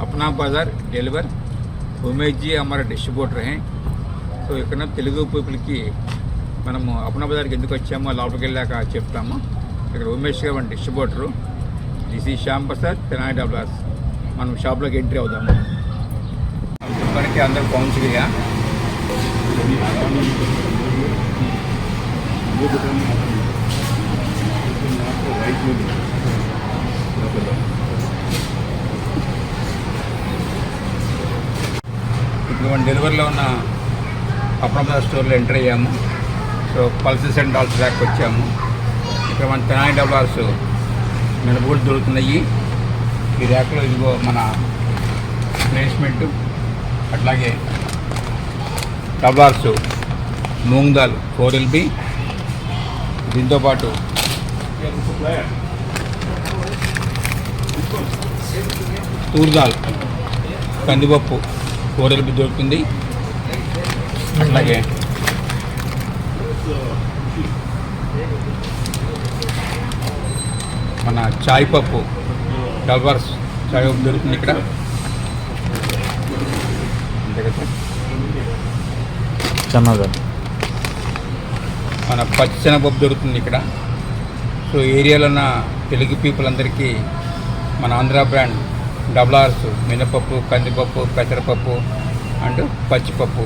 अपना बाजार डेलीवर उमेश जी हमारा डिस्ट्रीब्यूटर हैं సో ఇక్కడ తెలుగు పీపుల్కి మనము అప్నా బజార్కి ఎందుకు వచ్చామో లోపలికి వెళ్ళాక చెప్తాము. ఇక్కడ ఉమేష్ గారు మన డిస్ట్రిబ్యూటరు. దిస్ ఈ శ్యామ్ ప్రసాద్ తెనాలి డబ్లాస్. మనం షాప్లోకి ఎంట్రీ అవుదాము. చెప్పడానికి అందరూ పहुंच गया. ఇప్పుడు మన డెలివరీలో ఉన్న అప్నా బజార్ స్టోర్లో ఎంటర్ అయ్యాము. So pulses and dolls rack వచ్చాము. ఇక్కడ మన తెనాలి డబ్లాస్ మినపగుళ్ళు దొరుకుతున్నాయి. ఈ ర్యాక్లో ఇదిగో మన ప్లేస్మెంట్, అట్లాగే డబ్లాస్ మూంగ్ దాల్ 4 LB, దీంతోపాటు తూర్ దాల్ కందిపప్పు 4 LB దొరుకుతుంది. అట్లాగే మన చాయ్ పప్పు డల్వర్స్ చాయ్ పప్పు దొరుకుతుంది ఇక్కడ. అంతే కదా, చెన్నదాల్ మన పచ్చెనపప్పు దొరుకుతుంది ఇక్కడ. సో ఏరియాలో ఉన్న తెలుగు పీపుల్ అందరికీ మన ఆంధ్ర బ్రాండ్ డబ్లార్స్ మినపప్పు, కందిపప్పు, పెసరపప్పు అండ్ పచ్చిపప్పు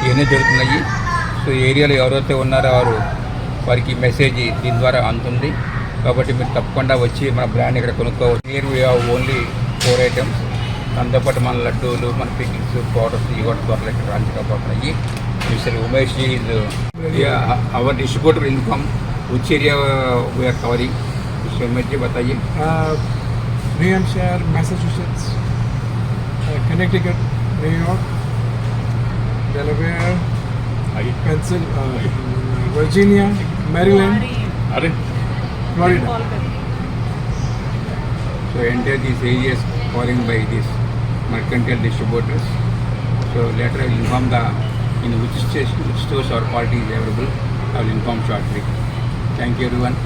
ఇవన్నీ దొరుకుతున్నాయి. సో ఏరియాలో ఎవరైతే ఉన్నారో వారికి మెసేజ్ దీని ద్వారా అందుతుంది. కాబట్టి మీరు తప్పకుండా వచ్చి మన బ్రాండ్ ఇక్కడ కొనుక్కోవచ్చు. Here we have only 4 items. దాంతోపాటు మన లడ్డూలు, మన పికిల్స్, పౌడర్స్ ఇవి కూడా త్వరలో ఇక్కడ లాంచ్ కాబోతున్నాయి. Mister Umesh ji is our distributor income. Which area we are covering? Mister Umesh ji बताइए. New Hampshire, Massachusetts, Connecticut, New York, Delaware, Virginia, Maryland, Florida. So enter these areas covering by these mercantile distributors. So later I will inform in which stores or quality is available. I will inform shortly. Thank you everyone.